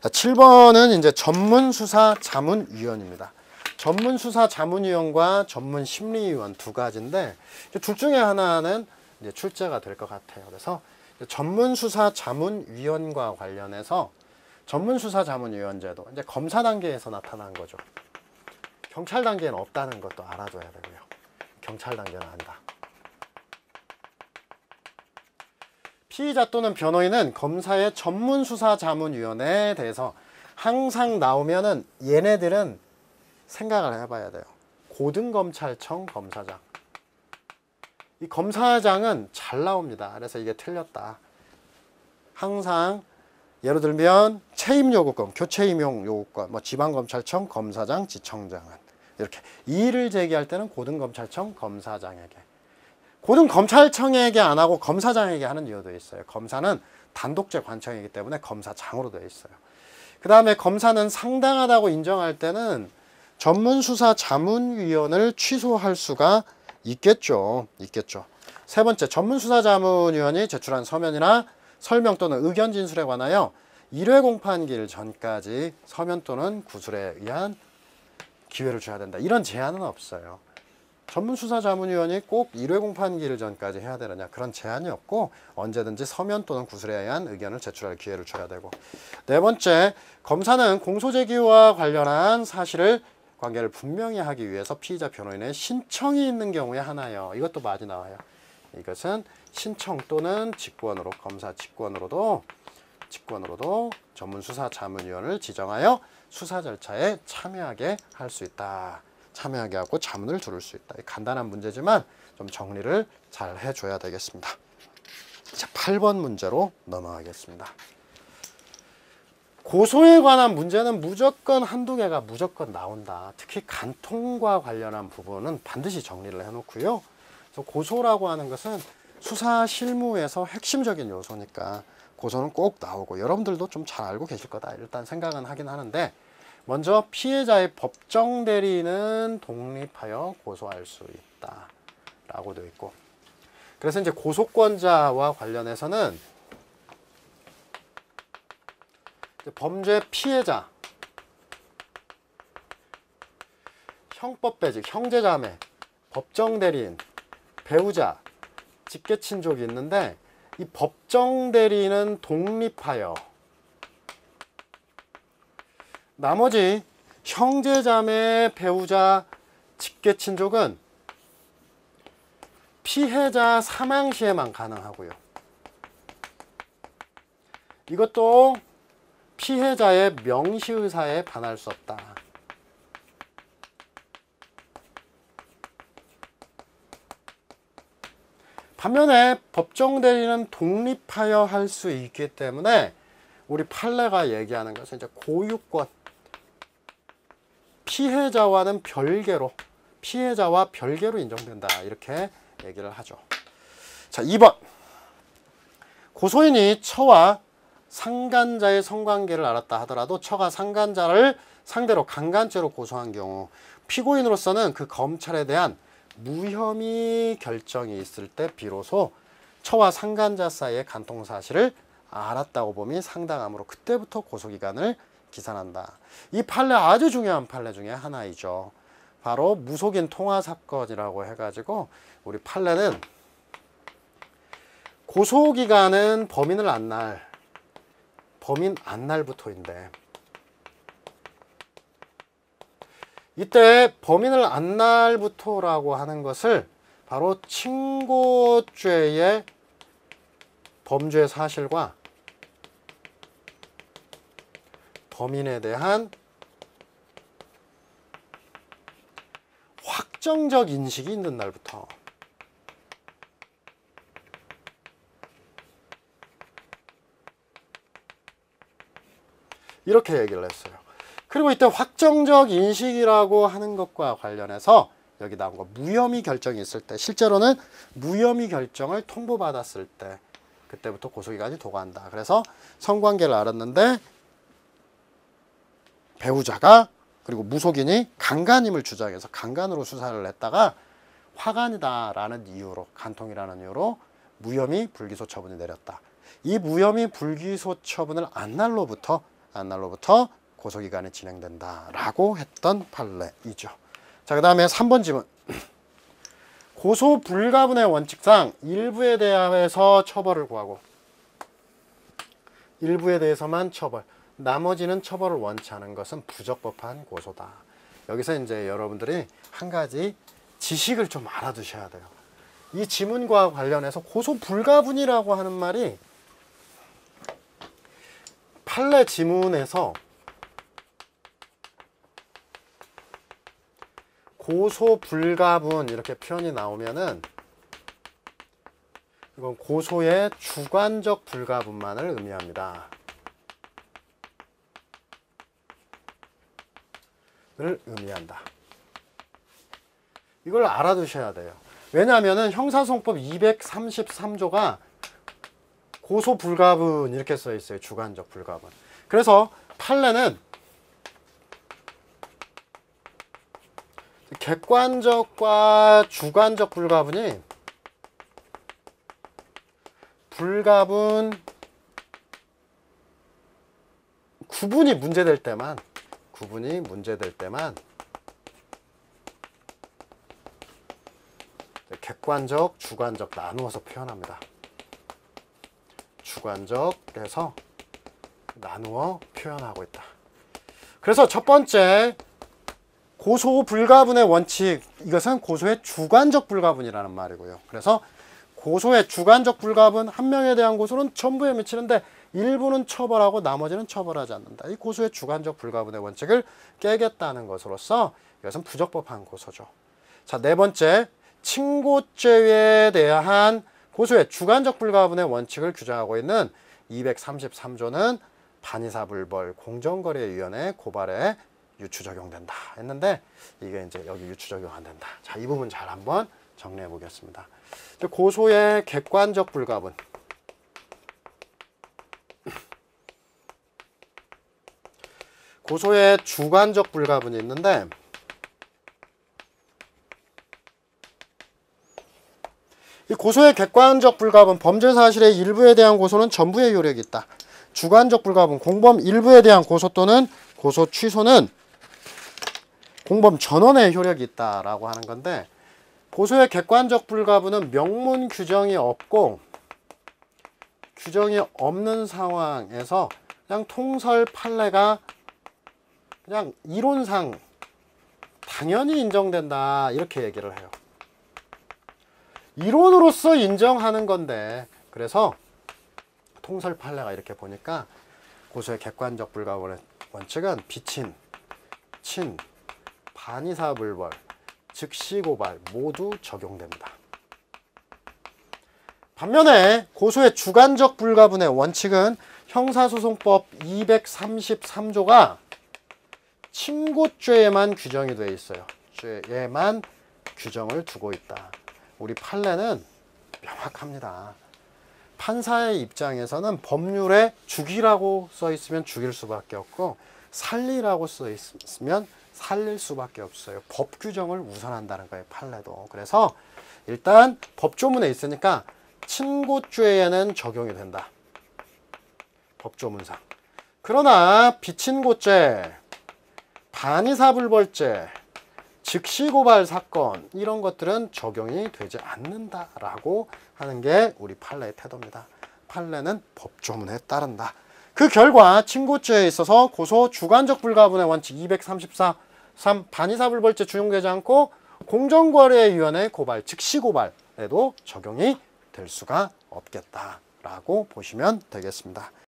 자, 7번은 이제 전문수사자문위원입니다. 전문수사자문위원과 전문심리위원 두 가지인데 둘 중에 하나는 이제 출제가 될 것 같아요. 그래서 전문수사자문위원과 관련해서 전문수사자문위원제도 이제 검사 단계에서 나타난 거죠. 경찰 단계는 없다는 것도 알아둬야 되고요. 경찰 단계는 아니다. 피의자 또는 변호인은 검사의 전문수사자문위원회에 대해서 항상 나오면은 얘네들은 생각을 해봐야 돼요. 고등검찰청 검사장. 이 검사장은 잘 나옵니다. 그래서 이게 틀렸다. 항상 예를 들면 채임요구권, 교체임용 요구권, 뭐 지방검찰청 검사장, 지청장은 이렇게 이의를 제기할 때는 고등검찰청 검사장에게, 고등검찰청에게 안 하고 검사장에게 하는 이유도 있어요. 검사는 단독제 관청이기 때문에 검사장으로 되어 있어요. 그 다음에 검사는 상당하다고 인정할 때는 전문수사자문위원을 취소할 수가 있겠죠. 세 번째, 전문수사자문위원이 제출한 서면이나 설명 또는 의견 진술에 관하여 1회 공판기일 전까지 서면 또는 구술에 의한 기회를 줘야 된다. 이런 제한은 없어요. 전문수사자문위원이 꼭 1회 공판기일 전까지 해야 되느냐, 그런 제한이 없고 언제든지 서면 또는 구술에 의한 의견을 제출할 기회를 줘야 되고, 네 번째, 검사는 공소제기와 관련한 사실을 관계를 분명히 하기 위해서 피의자 변호인의 신청이 있는 경우에 하나요. 이것도 많이 나와요. 이것은 신청 또는 직권으로, 검사 직권으로도 전문수사자문위원을 지정하여 수사 절차에 참여하게 할 수 있다. 참여하게 하고 자문을 들을 수 있다. 간단한 문제지만 좀 정리를 잘 해줘야 되겠습니다. 자, 8번 문제로 넘어가겠습니다. 고소에 관한 문제는 무조건 한두 개가 무조건 나온다. 특히 간통과 관련한 부분은 반드시 정리를 해놓고요. 그래서 고소라고 하는 것은 수사 실무에서 핵심적인 요소니까 고소는 꼭 나오고, 여러분들도 좀 잘 알고 계실 거다 일단 생각은 하긴 하는데, 먼저 피해자의 법정 대리인은 독립하여 고소할 수 있다 라고 되어 있고, 그래서 이제 고소권자와 관련해서는 범죄 피해자, 형법배직, 형제자매, 법정 대리인, 배우자, 직계친족이 있는데, 이 법정 대리인은 독립하여, 나머지 형제자매, 배우자, 직계친족은 피해자 사망 시에만 가능하고요. 이것도 피해자의 명시의사에 반할 수 없다. 반면에 법정 대리는 독립하여 할 수 있기 때문에 우리 판례가 얘기하는 것은 이제 고유권, 피해자와는 별개로, 피해자와 별개로 인정된다 이렇게 얘기를 하죠. 자, 2번, 고소인이 처와 상간자의 성관계를 알았다 하더라도 처가 상간자를 상대로 강간죄로 고소한 경우 피고인으로서는 그 검찰에 대한 무혐의 결정이 있을 때 비로소 처와 상간자 사이의 간통 사실을 알았다고 봄이 상당하므로 그때부터 고소기간을 기산한다. 이 판례 아주 중요한 판례 중에 하나이죠. 바로 무속인 통화 사건이라고 해가지고 우리 판례는 고소기간은 범인 안날부터인데, 이때 범인을 안날부터라고 하는 것을 바로 친고죄의 범죄 사실과 범인에 대한 확정적 인식이 있는 날부터, 이렇게 얘기를 했어요. 그리고 이때 확정적 인식이라고 하는 것과 관련해서 여기 나온 거 무혐의 결정이 있을 때, 실제로는 무혐의 결정을 통보받았을 때 그때부터 고소기간이 도과한다. 그래서 성관계를 알았는데 배우자가 그리고 무속인이 강간임을 주장해서 강간으로 수사를 했다가 화간이다라는 이유로, 간통이라는 이유로 무혐의 불기소 처분이 내렸다. 이 무혐의 불기소 처분을 안 날로부터 안날로부터 고소기간이 진행된다라고 했던 판례이죠. 자, 그 다음에 3번 지문. 고소 불가분의 원칙상 일부에 대해서 처벌을 구하고 일부에 대해서만 처벌, 나머지는 처벌을 원치 않은 것은 부적법한 고소다. 여기서 이제 여러분들이 한 가지 지식을 좀 알아두셔야 돼요. 이 지문과 관련해서 고소 불가분이라고 하는 말이 판례 지문에서 고소 불가분 이렇게 표현이 나오면은 이건 고소의 주관적 불가분만을 의미합니다. 를 의미한다. 이걸 알아두셔야 돼요. 왜냐하면은 형사소송법 233조가 고소 불가분 이렇게 써 있어요. 주관적 불가분. 그래서 판례는 객관적과 주관적 불가분이 구분이 문제될 때만 객관적, 주관적 나누어서 표현합니다. 주관적에서 나누어 표현하고 있다. 그래서 첫 번째 고소 불가분의 원칙, 이것은 고소의 주관적 불가분이라는 말이고요. 그래서 고소의 주관적 불가분, 한 명에 대한 고소는 전부에 미치는데 일부는 처벌하고 나머지는 처벌하지 않는다. 이 고소의 주관적 불가분의 원칙을 깨겠다는 것으로서 이것은 부적법한 고소죠. 자, 네 번째, 친고죄에 대한 고소의 주관적 불가분의 원칙을 규정하고 있는 233조는 반의사불벌 공정거래위원회 고발에 유추 적용된다 했는데 이게 이제 여기 유추 적용 안 된다. 자, 이 부분 잘 한번 정리해 보겠습니다. 고소의 객관적 불가분, 고소의 주관적 불가분이 있는데 이 고소의 객관적 불가분, 범죄 사실의 일부에 대한 고소는 전부의 효력이 있다. 주관적 불가분, 공범 일부에 대한 고소 또는 고소 취소는 공범 전원의 효력이 있다라고 하는 건데, 고소의 객관적 불가분은 명문 규정이 없고 규정이 없는 상황에서 그냥 통설 판례가 그냥 이론상 당연히 인정된다 이렇게 얘기를 해요. 이론으로서 인정하는 건데, 그래서 통설 판례가 이렇게 보니까 고소의 객관적 불가분의 원칙은 비친, 친, 반의사불벌, 즉시고발 모두 적용됩니다. 반면에 고소의 주관적 불가분의 원칙은 형사소송법 233조가 친고죄에만 규정이 되어 있어요. 죄에만 규정을 두고 있다. 우리 판례는 명확합니다. 판사의 입장에서는 법률에 죽이라고 써 있으면 죽일 수밖에 없고 살리라고 써 있으면 살릴 수밖에 없어요. 법 규정을 우선한다는 거예요, 판례도. 그래서 일단 법조문에 있으니까 친고죄에는 적용이 된다. 법조문상. 그러나 비친고죄, 반의사불벌죄, 즉시고발 사건 이런 것들은 적용이 되지 않는다라고 하는 게 우리 판례의 태도입니다. 판례는 법조문에 따른다. 그 결과 친고죄에 있어서 고소 주관적 불가분의 원칙 234.3 반의사불벌죄 준용되지 않고 공정거래위원회 고발, 즉시고발에도 적용이 될 수가 없겠다라고 보시면 되겠습니다.